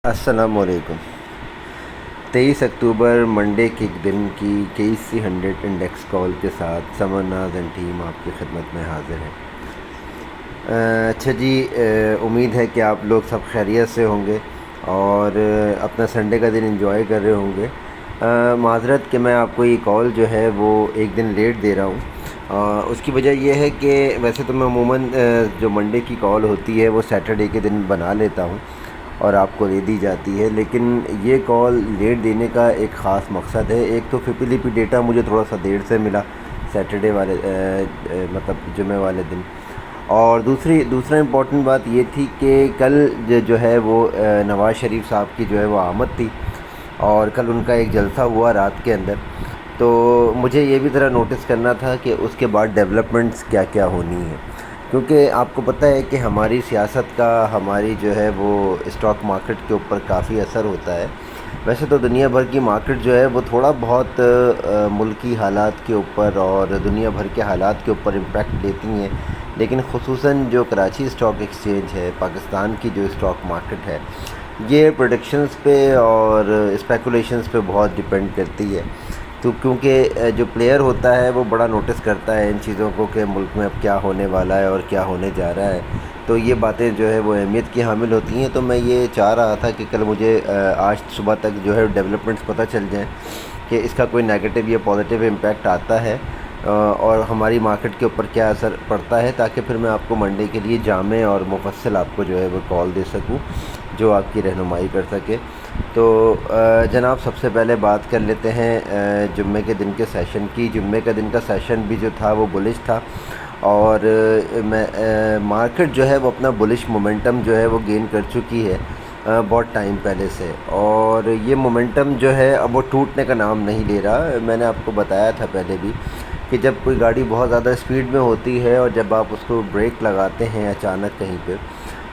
السلام علیکم۔ 23 اکتوبر منڈے کے دن کی KC100 انڈیکس کال کے ساتھ سمر ناز اینڈ ٹیم آپ کی خدمت میں حاضر ہے۔ اچھا جی، امید ہے کہ آپ لوگ سب خیریت سے ہوں گے اور اپنا سنڈے کا دن انجوائے کر رہے ہوں گے۔ معذرت کہ میں آپ کو یہ کال جو ہے وہ ایک دن لیٹ دے رہا ہوں۔ اس کی وجہ یہ ہے کہ ویسے تو میں عموماً جو منڈے کی کال ہوتی ہے وہ سیٹرڈے کے دن بنا لیتا ہوں اور آپ کو دے دی جاتی ہے، لیکن یہ کال لیٹ دینے کا ایک خاص مقصد ہے۔ ایک تو فپلی ڈیٹا مجھے تھوڑا سا دیر سے ملا سیٹرڈے والے مطلب جمعہ والے دن، اور دوسرا امپورٹنٹ بات یہ تھی کہ کل جو ہے وہ نواز شریف صاحب کی جو ہے وہ آمد تھی، اور کل ان کا ایک جلسہ ہوا رات کے اندر، تو مجھے یہ بھی ذرا نوٹس کرنا تھا کہ اس کے بعد ڈیولپمنٹس کیا کیا ہونی ہیں، کیونکہ آپ کو پتہ ہے کہ ہماری سیاست کا ہماری جو ہے وہ اسٹاک مارکیٹ کے اوپر کافی اثر ہوتا ہے۔ ویسے تو دنیا بھر کی مارکیٹ جو ہے وہ تھوڑا بہت ملکی حالات کے اوپر اور دنیا بھر کے حالات کے اوپر امپیکٹ دیتی ہیں، لیکن خصوصاً جو کراچی اسٹاک ایکسچینج ہے، پاکستان کی جو اسٹاک مارکیٹ ہے، یہ پروڈکشنز پہ اور اسپیکولیشنز پہ بہت ڈیپینڈ کرتی ہے۔ تو کیونکہ جو پلیئر ہوتا ہے وہ بڑا نوٹس کرتا ہے ان چیزوں کو کہ ملک میں اب کیا ہونے والا ہے اور کیا ہونے جا رہا ہے، تو یہ باتیں جو ہے وہ اہمیت کی حامل ہوتی ہیں۔ تو میں یہ چاہ رہا تھا کہ کل مجھے آج صبح تک جو ہے ڈیولپمنٹس پتہ چل جائیں کہ اس کا کوئی نیگیٹو یا پازیٹیو امپیکٹ آتا ہے اور ہماری مارکیٹ کے اوپر کیا اثر پڑتا ہے، تاکہ پھر میں آپ کو منڈے کے لیے جامع اور مفصل آپ کو جو ہے وہ کال دے سکوں جو آپ کی رہنمائی کر سکے۔ تو جناب، سب سے پہلے بات کر لیتے ہیں جمعے کے دن کے سیشن کی۔ جمعے کا دن کا سیشن بھی جو تھا وہ بلش تھا، اور مارکیٹ جو ہے وہ اپنا بلش مومنٹم جو ہے وہ گین کر چکی ہے بہت ٹائم پہلے سے، اور یہ مومنٹم جو ہے اب وہ ٹوٹنے کا نام نہیں لے رہا۔ میں نے آپ کو بتایا تھا پہلے بھی کہ جب کوئی گاڑی بہت زیادہ اسپیڈ میں ہوتی ہے اور جب آپ اس کو بریک لگاتے ہیں اچانک کہیں پہ،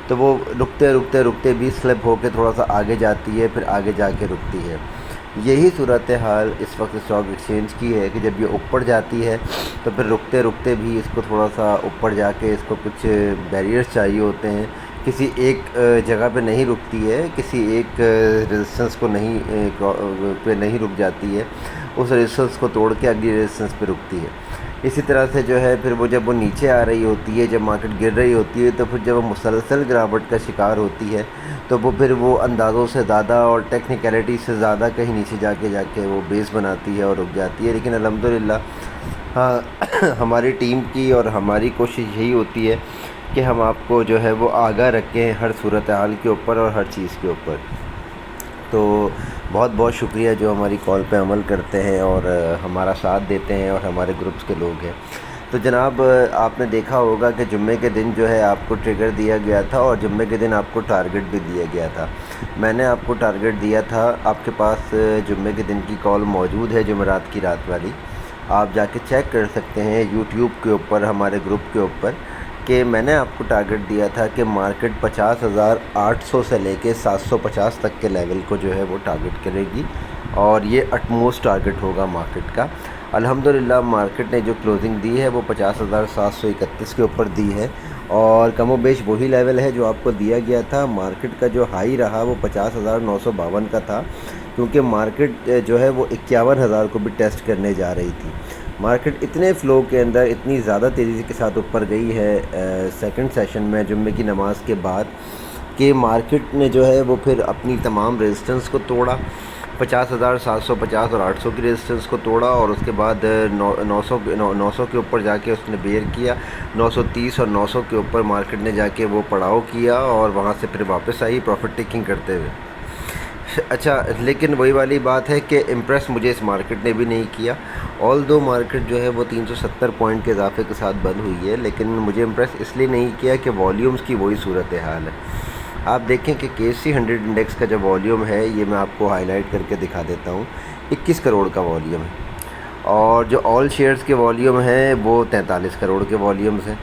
تو وہ رکتے بھی سلپ ہو کے تھوڑا سا آگے جاتی ہے، پھر آگے جا کے رکتی ہے۔ یہی صورتحال اس وقت اسٹاک ایکسچینج کی ہے کہ جب یہ اوپر جاتی ہے تو پھر رکتے بھی اس کو تھوڑا سا اوپر جا کے اس کو کچھ بیریئرز چاہیے ہوتے ہیں، کسی ایک جگہ پہ نہیں رکتی ہے، کسی ایک ریزسٹنس کو نہیں رک جاتی ہے، اس ریزسٹنس کو توڑ کے اگلی ریزسٹنس پہ رکتی ہے۔ اسی طرح سے جو ہے پھر وہ جب وہ نیچے آ رہی ہوتی ہے، جب مارکیٹ گر رہی ہوتی ہے، تو پھر جب وہ مسلسل گراوٹ کا شکار ہوتی ہے تو وہ پھر وہ اندازوں سے زیادہ اور ٹیکنیکلٹی سے زیادہ کہیں نیچے جا کے وہ بیس بناتی ہے اور رک جاتی ہے۔ لیکن الحمدللہ ہماری ٹیم کی اور ہماری کوشش یہی ہوتی ہے کہ ہم آپ کو جو ہے وہ آگاہ رکھیں ہر صورتحال کے اوپر اور ہر چیز کے اوپر۔ تو بہت بہت شکریہ جو ہماری کال پہ عمل کرتے ہیں اور ہمارا ساتھ دیتے ہیں اور ہمارے گروپس کے لوگ ہیں۔ تو جناب، آپ نے دیکھا ہوگا کہ جمعے کے دن جو ہے آپ کو ٹریگر دیا گیا تھا اور جمعے کے دن آپ کو ٹارگٹ بھی دیا گیا تھا۔ میں نے آپ کو ٹارگٹ دیا تھا، آپ کے پاس جمعے کے دن کی کال موجود ہے جمعرات کی رات والی، آپ جا کے چیک کر سکتے ہیں یوٹیوب کے اوپر ہمارے گروپ کے اوپر، کہ میں نے آپ کو ٹارگٹ دیا تھا کہ مارکیٹ 50,800 سے لے کے 750 تک کے لیول کو جو ہے وہ ٹارگٹ کرے گی، اور یہ اٹموسٹ ٹارگٹ ہوگا مارکیٹ کا۔ الحمدللہ مارکیٹ نے جو کلوزنگ دی ہے وہ 50,731 کے اوپر دی ہے، اور کم و بیش وہی لیول ہے جو آپ کو دیا گیا تھا۔ مارکیٹ کا جو ہائی رہا وہ 50,952 کا تھا، کیونکہ مارکیٹ جو ہے وہ 51,000 کو بھی ٹیسٹ کرنے جا رہی تھی۔ مارکیٹ اتنے فلو کے اندر اتنی زیادہ تیزی کے ساتھ اوپر گئی ہے سیکنڈ سیشن میں جمعے کی نماز کے بعد، کہ مارکیٹ نے جو ہے وہ پھر اپنی تمام ریزسٹنس کو توڑا، 50,750 اور 800 کی ریزسٹنس کو توڑا، اور اس کے بعد 900 کے اوپر جا کے اس نے بیئر کیا، 930 اور 900 کے اوپر مارکیٹ نے جا کے وہ پڑاؤ کیا، اور وہاں سے پھر واپس آئی پروفٹ ٹیکنگ کرتے ہوئے۔ اچھا، لیکن وہی والی بات ہے کہ امپریس مجھے اس مارکیٹ نے بھی نہیں کیا، آل دو مارکیٹ جو ہے وہ 370 پوائنٹ کے اضافے کے ساتھ بند ہوئی ہے، لیکن مجھے امپریس اس لیے نہیں کیا کہ والیومز کی وہی صورتحال ہے۔ آپ دیکھیں کہ KC100 انڈیکس کا جو والیوم ہے، یہ میں آپ کو ہائی لائٹ کر کے دکھا دیتا ہوں، 21 کروڑ کا والیوم ہے، اور جو آل شیئرز کے والیوم ہیں وہ 43 کروڑ کے والیومز ہیں۔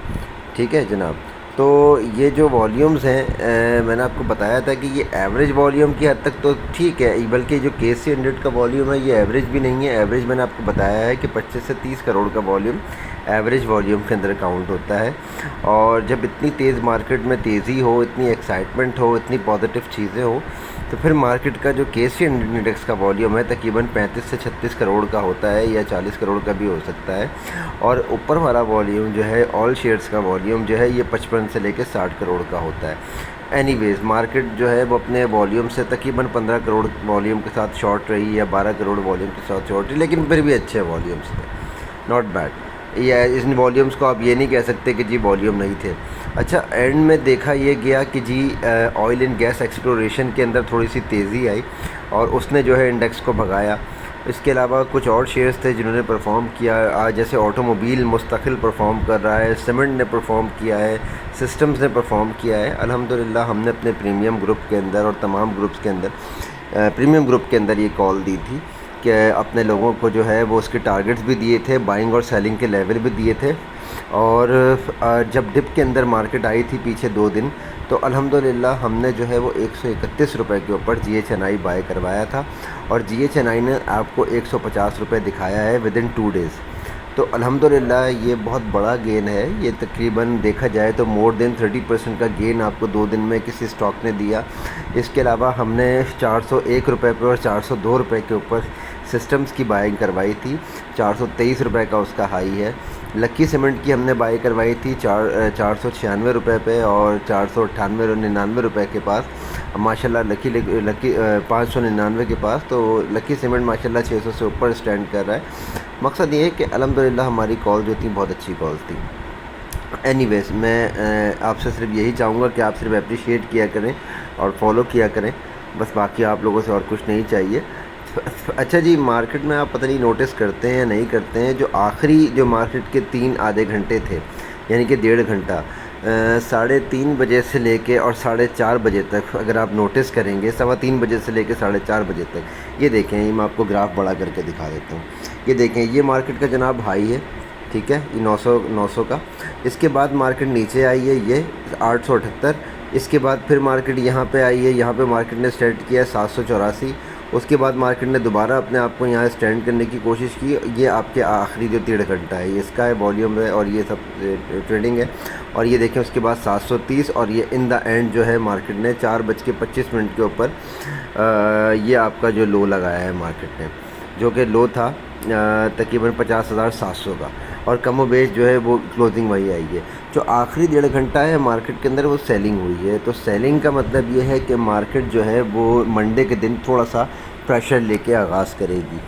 ٹھیک ہے جناب، تو یہ جو والیومز ہیں میں نے آپ کو بتایا تھا کہ یہ ایوریج والیوم کی حد تک تو ٹھیک ہے، بلکہ جو KC100 کا والیوم ہے یہ ایوریج بھی نہیں ہے۔ ایوریج میں نے آپ کو بتایا ہے کہ 25 سے 30 کروڑ کا والیوم ایوریج والیوم کے اندر کاؤنٹ ہوتا ہے، اور جب اتنی تیز مارکیٹ میں تیزی ہو، اتنی ایکسائٹمنٹ ہو، اتنی پازیٹیو چیزیں ہوں، تو پھر مارکیٹ کا جو KSE انڈیکس کا والیوم ہے تقریباً 35 سے 36 کروڑ کا ہوتا ہے یا 40 کروڑ کا بھی ہو سکتا ہے، اور اوپر والا والیوم جو ہے آل شیئرز کا والیوم جو ہے یہ 55 سے لے کے 60 کروڑ کا ہوتا ہے۔ اینی ویز مارکیٹ جو ہے وہ اپنے والیوم سے تقریباً 15 کروڑ والیوم کے ساتھ شارٹ رہی یا 12 کروڑ والیوم کے ساتھ شارٹ رہی، لیکن پھر بھی اچھے والیومس تھے، ناٹ بیڈ۔ یا ان والیومس کو آپ یہ نہیں کہہ سکتے کہ جی والیوم نہیں تھے۔ اچھا، اینڈ میں دیکھا یہ گیا کہ جی آئل اینڈ گیس ایکسپلوریشن کے اندر تھوڑی سی تیزی آئی اور اس نے جو ہے انڈیکس کو بھگایا۔ اس کے علاوہ کچھ اور شیئرز تھے جنہوں نے پرفارم کیا، جیسے آٹو موبیل مستقل پرفارم کر رہا ہے، سیمنٹ نے پرفارم کیا ہے، سسٹمز نے پرفارم کیا ہے۔ الحمدللہ ہم نے اپنے پریمیم گروپ کے اندر اور تمام گروپس کے اندر پریمیم گروپ کے اندر یہ کال دی تھی کہ اپنے لوگوں کو جو ہے وہ اس کے ٹارگٹس بھی دیے تھے، بائنگ اور سیلنگ کے لیول بھی دیے تھے، اور جب ڈپ کے اندر مارکیٹ آئی تھی پیچھے 2 دن تو الحمدللہ ہم نے جو ہے وہ 131 روپے کے اوپر GHNI بائی کروایا تھا، اور GHNI نے آپ کو 150 روپے دکھایا ہے ودن 2 ڈیز۔ تو الحمدللہ یہ بہت بڑا گین ہے، یہ تقریباً دیکھا جائے تو مور دین 30% کا گین آپ کو 2 دن میں کسی اسٹاک نے دیا۔ اس کے علاوہ ہم نے 401 روپے پہ اور 402 روپے کے اوپر سسٹمز کی بائنگ کروائی تھی، 423 روپے کا اس کا ہائی ہے۔ لکی سیمنٹ کی ہم نے بائی کروائی تھی 496 روپے پہ اور 498-99 روپے کے پاس، ماشاءاللہ لکی 599 کے پاس، تو لکی سیمنٹ ماشاءاللہ 600 سے اوپر اسٹینڈ کر رہا ہے۔ مقصد یہ ہے کہ الحمدللہ ہماری کال جو تھی بہت اچھی کالز تھی۔ اینی ویز میں آپ سے صرف یہی چاہوں گا کہ آپ صرف اپریشیٹ کیا کریں اور فالو کیا کریں، بس باقی آپ لوگوں سے اور کچھ نہیں چاہیے۔ اچھا جی، مارکیٹ میں آپ پتہ نہیں نوٹس کرتے ہیں یا نہیں کرتے ہیں، جو آخری جو مارکیٹ کے 3 آدھے گھنٹے تھے، یعنی کہ 1.5 گھنٹہ 3:30 بجے سے لے کے اور 4:30 بجے تک، اگر آپ نوٹس کریں گے 3:15 بجے سے لے کے 4:30 بجے تک، یہ دیکھیں، یہ میں آپ کو گراف بڑا کر کے دکھا دیتا ہوں۔ یہ دیکھیں، یہ مارکیٹ کا جناب ہائی ہے، ٹھیک ہے، یہ 900 کا۔ اس کے بعد مارکیٹ نیچے آئی ہے، یہ 878۔ اس کے بعد پھر مارکیٹ یہاں پہ آئی ہے، یہاں پہ مارکیٹ نے اسٹارٹ کیا 784۔ اس کے بعد مارکیٹ نے دوبارہ اپنے آپ کو یہاں اسٹینڈ کرنے کی کوشش کی۔ یہ آپ کے آخری جو 1.5 گھنٹہ ہے، یہ اس کا ہے والیوم ہے اور یہ سب ٹریڈنگ ہے۔ اور یہ دیکھیں، اس کے بعد 730، اور یہ ان دا اینڈ جو ہے مارکیٹ نے 4:25 کے اوپر یہ آپ کا جو لو لگایا ہے مارکیٹ نے، جو کہ لو تھا تقریباً 50,700 کا، اور کم و بیش جو ہے وہ کلوزنگ وہی آئی ہے۔ جو آخری 1.5 گھنٹہ ہے مارکیٹ کے اندر وہ سیلنگ ہوئی ہے۔ تو سیلنگ کا مطلب یہ ہے کہ مارکیٹ جو ہے وہ منڈے کے دن تھوڑا سا پریشر لے کے آغاز کرے گی۔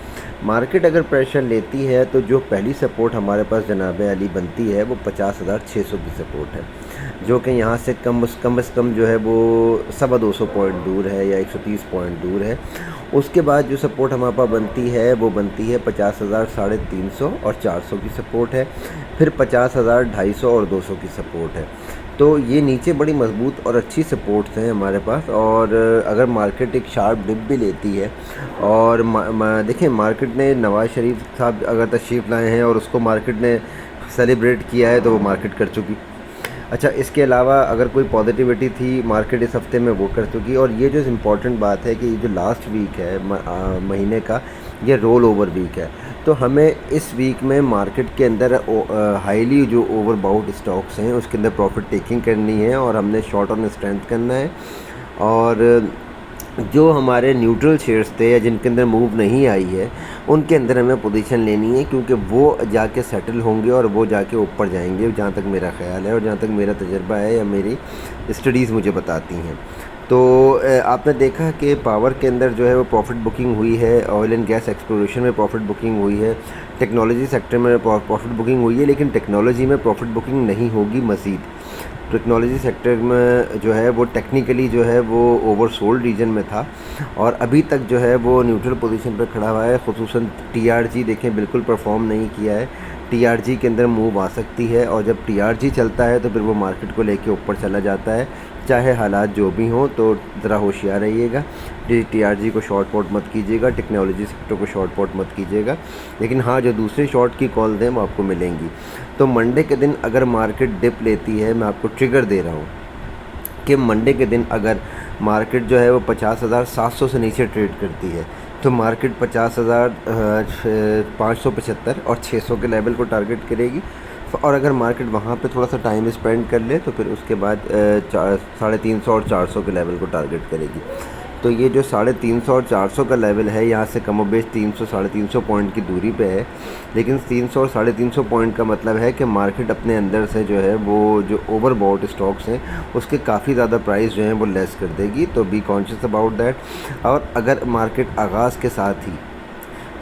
مارکیٹ اگر پریشر لیتی ہے تو جو پہلی سپورٹ ہمارے پاس جناب علی بنتی ہے وہ 50,600 کی سپورٹ ہے، جو کہ یہاں سے کم از کم جو ہے وہ 250 پوائنٹ دور ہے یا 130 پوائنٹ دور ہے۔ اس کے بعد جو سپورٹ ہمارے پاس بنتی ہے وہ بنتی ہے 50,350 اور 400 کی سپورٹ ہے، پھر 50,250 اور 200 کی سپورٹ ہے۔ تو یہ نیچے بڑی مضبوط اور اچھی سپورٹس ہیں ہمارے پاس، اور اگر مارکیٹ ایک شارپ ڈپ بھی لیتی ہے، اور دیکھیں مارکیٹ نے نواز شریف صاحب اگر تشریف لائے ہیں اور اس کو مارکیٹ نے سیلیبریٹ کیا ہے تو وہ مارکیٹ کر چکی۔ اچھا، اس کے علاوہ اگر کوئی پازیٹیوٹی تھی مارکیٹ اس ہفتے میں وہ کر چکی، اور یہ جو امپورٹنٹ بات ہے کہ یہ جو لاسٹ ویک ہے مہینے کا، یہ رول اوور ویک ہے۔ تو ہمیں اس ویک میں مارکیٹ کے اندر ہائیلی جو اوور باؤٹ اسٹاکس ہیں اس کے اندر پروفٹ ٹیکنگ کرنی ہے، اور ہم نے شارٹ آن اسٹرینتھ کرنا ہے، اور جو ہمارے نیوٹرل شیئرز تھے یا جن کے اندر موو نہیں آئی ہے ان کے اندر ہمیں پوزیشن لینی ہے، کیونکہ وہ جا کے سیٹل ہوں گے اور وہ جا کے اوپر جائیں گے، جہاں تک میرا خیال ہے اور جہاں تک میرا تجربہ ہے یا میری اسٹڈیز مجھے بتاتی ہیں۔ تو آپ نے دیکھا کہ پاور کے اندر جو ہے وہ پروفٹ بکنگ ہوئی ہے، آئل اینڈ گیس ایکسپلوریشن میں پروفٹ بکنگ ہوئی ہے، ٹیکنالوجی سیکٹر میں پروفٹ بکنگ ہوئی ہے، لیکن ٹیکنالوجی میں پروفٹ بکنگ نہیں ہوگی مزید۔ ٹیکنالوجی سیکٹر میں جو ہے وہ ٹیکنیکلی جو ہے وہ اوور سولڈ ریجن میں تھا، اور ابھی تک جو ہے وہ نیوٹرل پوزیشن پر کھڑا ہوا ہے۔ خصوصاً TRG دیکھیں بالکل پرفارم نہیں کیا ہے، TRG کے اندر موو آ سکتی ہے، اور جب TRG چلتا ہے تو پھر وہ مارکیٹ کو لے کے اوپر چلا جاتا ہے، چاہے حالات جو بھی ہوں۔ تو ذرا ہوشیار رہیے گا، TRG کو شارٹ پوٹ مت کیجیے گا، ٹیکنالوجی سیکٹر کو شارٹ پوٹ مت کیجیے گا، لیکن ہاں جو دوسری شارٹ کی کالز ہیں وہ آپ کو ملیں گی۔ تو منڈے کے دن اگر مارکیٹ ڈپ لیتی ہے، میں آپ کو ٹریگر دے رہا ہوں کہ منڈے کے دن اگر مارکیٹ جو ہے وہ 50,700 سے نیچے ٹریڈ کرتی ہے تو مارکیٹ 50,575 اور 600 کے لیول کو ٹارگٹ کرے گی، اور اگر مارکیٹ وہاں پہ تھوڑا سا ٹائم اسپینڈ کر لے تو پھر اس کے بعد 350 اور 400 کے لیول کو ٹارگٹ کرے گی۔ تو یہ جو 350 اور 400 کا لیول ہے، یہاں سے کم و بیش 300 350 پوائنٹ کی دوری پہ ہے، لیکن 300 اور 350 پوائنٹ کا مطلب ہے کہ مارکیٹ اپنے اندر سے جو ہے وہ جو اوور باؤٹ اسٹاکس ہیں اس کے کافی زیادہ پرائز جو ہیں وہ لیس کر دے گی، تو بی کانشیس اباؤٹ دیٹ۔ اور اگر مارکیٹ آغاز کے ساتھ ہی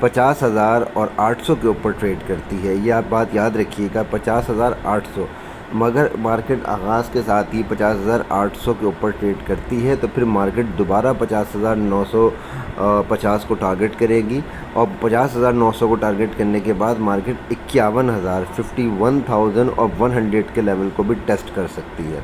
50,000 اور 800 کے اوپر ٹریڈ کرتی ہے، یہ آپ بات یاد رکھیے گا، 50,800، مگر مارکیٹ آغاز کے ساتھ ہی 50,800 کے اوپر ٹریڈ کرتی ہے تو پھر مارکیٹ دوبارہ 50,950 کو ٹارگٹ کرے گی، اور 50,900 کو ٹارگٹ کرنے کے بعد مارکیٹ 51,100 کے لیول کو بھی ٹیسٹ کر سکتی ہے،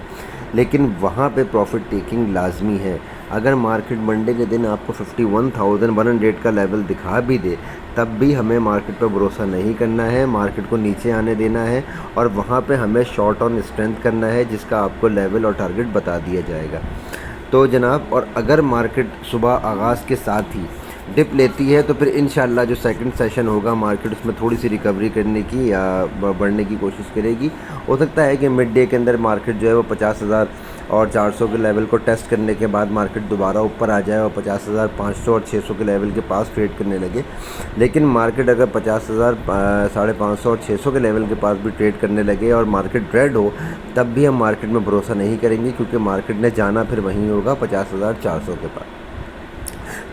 لیکن وہاں پہ پروفٹ ٹیکنگ لازمی ہے۔ اگر مارکیٹ منڈے کے دن آپ کو 51,100 کا لیول دکھا بھی دے، تب بھی ہمیں مارکیٹ پہ بھروسہ نہیں کرنا ہے، مارکیٹ کو نیچے آنے دینا ہے، اور وہاں پہ ہمیں شارٹ آن اسٹرینتھ کرنا ہے، جس کا آپ کو لیول اور ٹارگٹ بتا دیا جائے گا۔ تو جناب، اور اگر مارکیٹ صبح آغاز کے ساتھ ہی ڈپ لیتی ہے تو پھر انشاءاللہ جو سیکنڈ سیشن ہوگا مارکیٹ اس میں تھوڑی سی ریکوری کرنے کی یا بڑھنے کی کوشش کرے گی۔ ہو سکتا ہے کہ مڈ ڈے کے اندر مارکیٹ جو ہے وہ 50,000 اور 400 کے لیول کو ٹیسٹ کرنے کے بعد مارکیٹ دوبارہ اوپر آ جائے اور 50,500 اور 600 کے لیول کے پاس ٹریڈ کرنے لگے، لیکن مارکیٹ اگر 50,000 550 اور 600 کے لیول کے پاس بھی ٹریڈ کرنے لگے اور مارکیٹ ریڈ ہو، تب بھی ہم مارکیٹ میں بھروسہ نہیں کریں گے، کیونکہ مارکیٹ نے جانا پھر وہیں ہوگا 50,400 کے پاس۔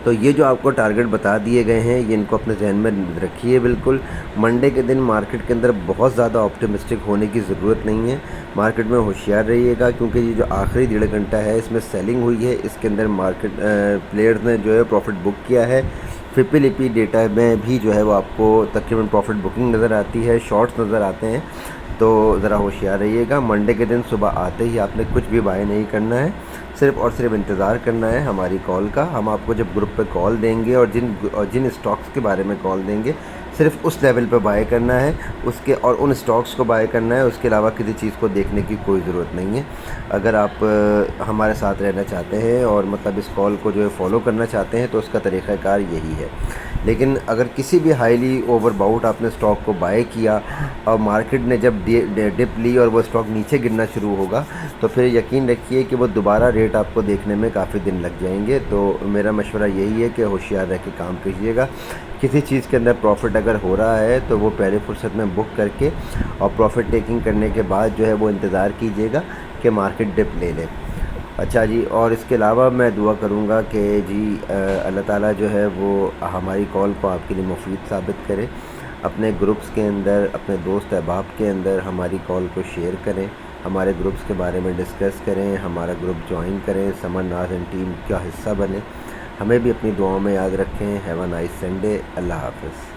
تو یہ جو آپ کو ٹارگٹ بتا دیے گئے ہیں، یہ ان کو اپنے ذہن میں رکھیے بالکل۔ منڈے کے دن مارکیٹ کے اندر بہت زیادہ آپٹمسٹک ہونے کی ضرورت نہیں ہے، مارکیٹ میں ہوشیار رہیے گا، کیونکہ یہ جو آخری 1.5 گھنٹہ ہے اس میں سیلنگ ہوئی ہے، اس کے اندر مارکیٹ پلیئرز نے جو ہے پروفٹ بک کیا ہے۔ FIPPLP ڈیٹا میں بھی جو ہے وہ آپ کو تقریباً پروفٹ بکنگ نظر آتی ہے، شارٹس نظر آتے ہیں، تو ذرا ہوشیار رہیے گا۔ منڈے کے دن صبح آتے ہی آپ نے کچھ بھی بائی نہیں کرنا ہے، صرف اور صرف انتظار کرنا ہے ہماری کال کا۔ ہم آپ کو جب گروپ پہ کال دیں گے اور جن اسٹاکس کے بارے میں کال دیں گے، صرف اس لیول پہ بائی کرنا ہے، اور ان اسٹاکس کو بائی کرنا ہے، اس کے علاوہ کسی چیز کو دیکھنے کی کوئی ضرورت نہیں ہے۔ اگر آپ ہمارے ساتھ رہنا چاہتے ہیں اور مطلب اس کال کو جو ہے فالو کرنا چاہتے ہیں تو اس کا طریقہ کار یہی ہے۔ لیکن اگر کسی بھی ہائیلی اوور باؤٹ آپ نے اسٹاک کو بائی کیا اور مارکیٹ نے جب ڈپ لی اور وہ اسٹاک نیچے گرنا شروع ہوگا، تو پھر یقین رکھیے کہ وہ دوبارہ ریٹ آپ کو دیکھنے میں کافی دن لگ جائیں گے۔ تو میرا مشورہ یہی ہے کہ ہوشیار رہ کے کام کیجیے گا۔ کسی چیز کے اندر پروفٹ اگر ہو رہا ہے تو وہ پہلے فرصت میں بک کر کے اور پروفٹ ٹیکنگ کرنے کے بعد جو ہے وہ انتظار کیجیے گا کہ مارکیٹ ڈپ لے لے۔ اچھا جی، اور اس کے علاوہ میں دعا کروں گا کہ جی اللہ تعالیٰ جو ہے وہ ہماری کال کو آپ کے لیے مفید ثابت کرے۔ اپنے گروپس کے اندر، اپنے دوست احباب کے اندر ہماری کال کو شیئر کریں، ہمارے گروپس کے بارے میں ڈسکس کریں، ہمارا گروپ جوائن کریں، سمر ناز اینڈ ٹیم کا حصہ بنیں۔ ہمیں بھی اپنی دعاؤں میں یاد رکھیں۔ Have a nice Sunday. اللہ حافظ۔